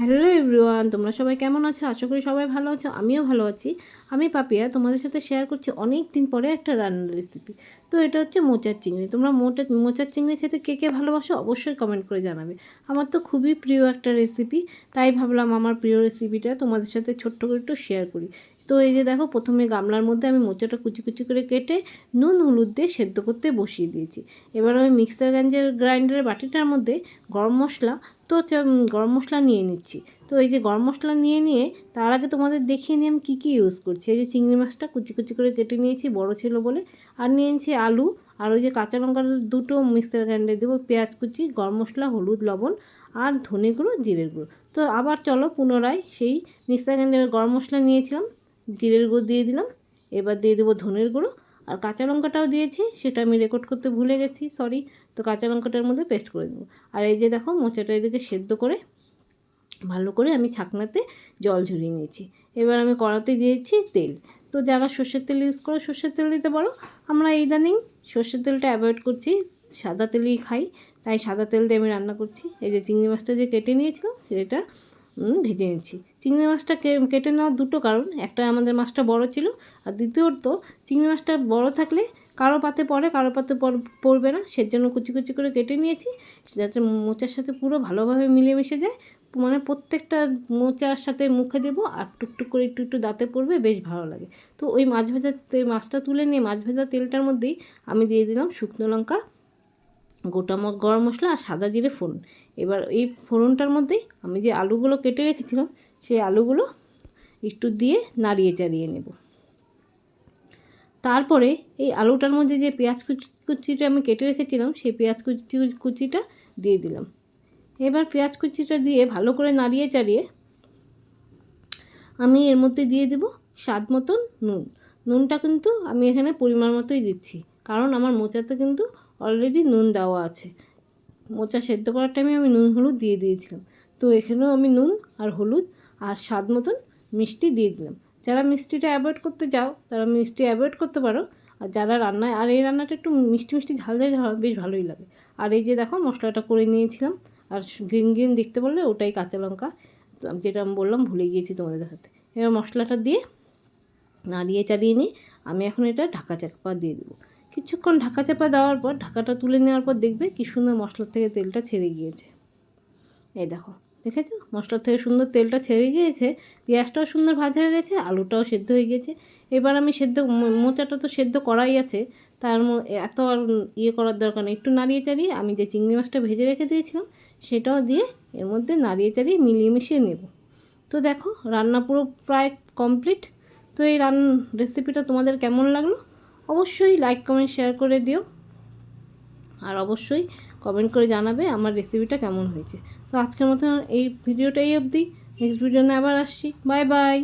Hello everyone, তোমরা সবাই কেমন আছো? আশা করি সবাই ভালো আছো। আমিও ভালো আছি। আমি পাপিয়া তোমাদের সাথে শেয়ার করছি অনেক দিন পরে একটা রান্নার রেসিপি। তো এটা হচ্ছে মোচার চিংড়ি। তোমরা মোচার চিংড়ি খেতে কে কে ভালোবাসো অবশ্যই কমেন্ট করে জানাবে। আমার তো খুবই প্রিয় একটা রেসিপি, তাই ভাবলাম আমার প্রিয় রেসিপিটা তোমাদের সাথে ছোট্ট করে একটু শেয়ার করি। তো এই যে দেখো, প্রথমে গামলার মধ্যে আমি মোচাটা কুচি কুচি করে কেটে নুন হলুদ দিয়ে সেদ্ধ করতে বসিয়ে দিয়েছি। এবার আমি মিক্সার গ্রাইন্ডারের বাটিটার মধ্যে গরম মশলা গরম মশলা নিয়ে নিচ্ছি। তো এই যে গরম মশলা নিয়ে তার আগে তোমাদের দেখিয়ে নিই আমি কী ইউজ করছি। এই যে চিংড়ি মাছটা কুচি কুচি করে কেটে নিয়েছি, বড় ছিল বলে। আর নিয়ে নিয়েছি আলু, আর ওই যে কাঁচা লঙ্কা দুটো মিক্সার গ্রাইন্ডারে দেবো, পেঁয়াজ কুচি, গরম মশলা, হলুদ, লবণ আর ধনে গুঁড়ো, জিরের গুঁড়ো। তো আবার চলো পুনরায় সেই মিক্সার গ্রাইন্ডারে গরম মশলা নিয়েছিলাম, জিরের গুঁড়ো দিয়ে দিলাম। এবার দিয়ে দেবো ধনের গুঁড়ো, আর কাঁচা লঙ্কাটাও দিয়েছি, সেটা আমি রেকর্ড করতে ভুলে গেছি, সরি। তো কাঁচা লঙ্কাটার মধ্যে পেস্ট করে দেবো। আর এই যে দেখো, মোচাটা এদিকে সেদ্ধ করে ভালো করে আমি ছাকনাতে জল ঝরিয়ে নিয়েছি। এবার আমি কড়াতে দিয়েছি তেল। তো যারা সর্ষের তেল ইউজ করো সর্ষের তেল দিতে পারো। আমরা ইদানিং সর্ষের তেলটা অ্যাভয়েড করছি, সাদা তেলই খাই, তাই সাদা তেল দিয়ে আমি রান্না করছি। এই যে চিংড়ি মাছটা যে কেটে নিয়েছিলাম সেটা ভেজে নিচ্ছি। চিংড়ি মাছটা কেটে নেওয়ার দুটো কারণ, একটা আমাদের মাছটা বড় ছিল, আর দ্বিতীয়ত চিংড়ি মাছটা বড় থাকলে কারো পাতে পড়ে, কারো পাতে পড়বে না, সেজন্য কুচি কুচি করে কেটে নিয়েছি, যাতে মোচার সাথে পুরো ভালোভাবে মিলেমিশে যায়। মানে প্রত্যেকটা মোচার সাথে মুখে দেবো, আর টুকটুক করে একটু একটু দাঁতে পড়বে, বেশ ভালো লাগে। তো ওই মাছটা তুলে নিয়ে মাছ ভাজা তেলটার মধ্যেই আমি দিয়ে দিলাম শুকনো লঙ্কা, গোটা গরম মশলা আর সাদা জিরে ফোড়ন। এবার এই ফোড়নটার মধ্যেই আমি যে আলুগুলো কেটে রেখেছিলাম সেই আলুগুলো একটু দিয়ে নাড়িয়ে চাড়িয়ে নেব। তারপরে এই আলুটার মধ্যে যে পেঁয়াজ কুচিটা আমি কেটে রেখেছিলাম সেই পেঁয়াজ কুচিটা দিয়ে দিলাম। এবার পেঁয়াজ কুচিটা দিয়ে ভালো করে নাড়িয়ে চাড়িয়ে আমি এর মধ্যে দিয়ে দেব স্বাদ মতন নুন। নুনটা কিন্তু আমি এখানে পরিমাণ মতোই দিচ্ছি, কারণ আমার মোচাতে কিন্তু অলরেডি নুন দেওয়া আছে। মোচা সেদ্ধ করার টাইমে আমি নুন হলুদ দিয়ে দিয়েছিলাম। তো এখানেও আমি নুন আর হলুদ আর স্বাদ মতন মিষ্টি দিয়ে দিলাম। যারা মিষ্টিটা অ্যাভয়েড করতে চাও তারা মিষ্টি অ্যাভয়েড করতে পারো। আর যারা রান্নায়, আর এই রান্নাটা একটু মিষ্টি মিষ্টি ঝাল ঝাল হয়, বেশ ভালোই লাগে। আর এই যে দেখো, মশলাটা করে নিয়েছিলাম, আর গ্রিন গ্রিন দেখতে বললে ওটাই কাঁচা লঙ্কা, যেটা আমি বললাম ভুলে গিয়েছি তোমাদের দেখাতে। এবার মশলাটা দিয়ে নাড়িয়ে চাড়িয়ে নিয়ে আমি এখন এটা ঢাকা চাপা দিয়ে দেবো। কিছুক্ষণ ঢাকা চাপা দেওয়ার পর, ঢাকাটা তুলে নেওয়ার পর দেখবে কি সুন্দর মশলার থেকে তেলটা ছেড়ে গিয়েছে। এই দেখো, দেখেছো মশলার থেকে সুন্দর তেলটা ছেড়ে গিয়েছে, পেঁয়াজটাও সুন্দর ভাজা হয়ে গেছে, আলুটাও সেদ্ধ হয়ে গিয়েছে। এবার আমি মোচাটা তো সেদ্ধ করাই আছে, তার এত আর করার দরকার নেই। একটু নাড়িয়ে চাড়িয়ে আমি যে চিংড়ি মাছটা ভেজে রেখে দিয়েছিলাম সেটাও দিয়ে এর মধ্যে নাড়িয়ে চাড়িয়ে মিলিয়ে মিশিয়ে নেব। তো দেখো, রান্না পুরো প্রায় কমপ্লিট। তো এই রেসিপিটা তোমাদের কেমন লাগলো অবশ্যই লাইক কমেন্ট শেয়ার করে দিও, আর অবশ্যই কমেন্ট করে জানাবে আমার রেসিপিটা কেমন হয়েছে। তো আজকের মতো এই ভিডিওটা এই অবধি। নেক্সট ভিডিও নিয়ে আবার আসছি। Bye bye.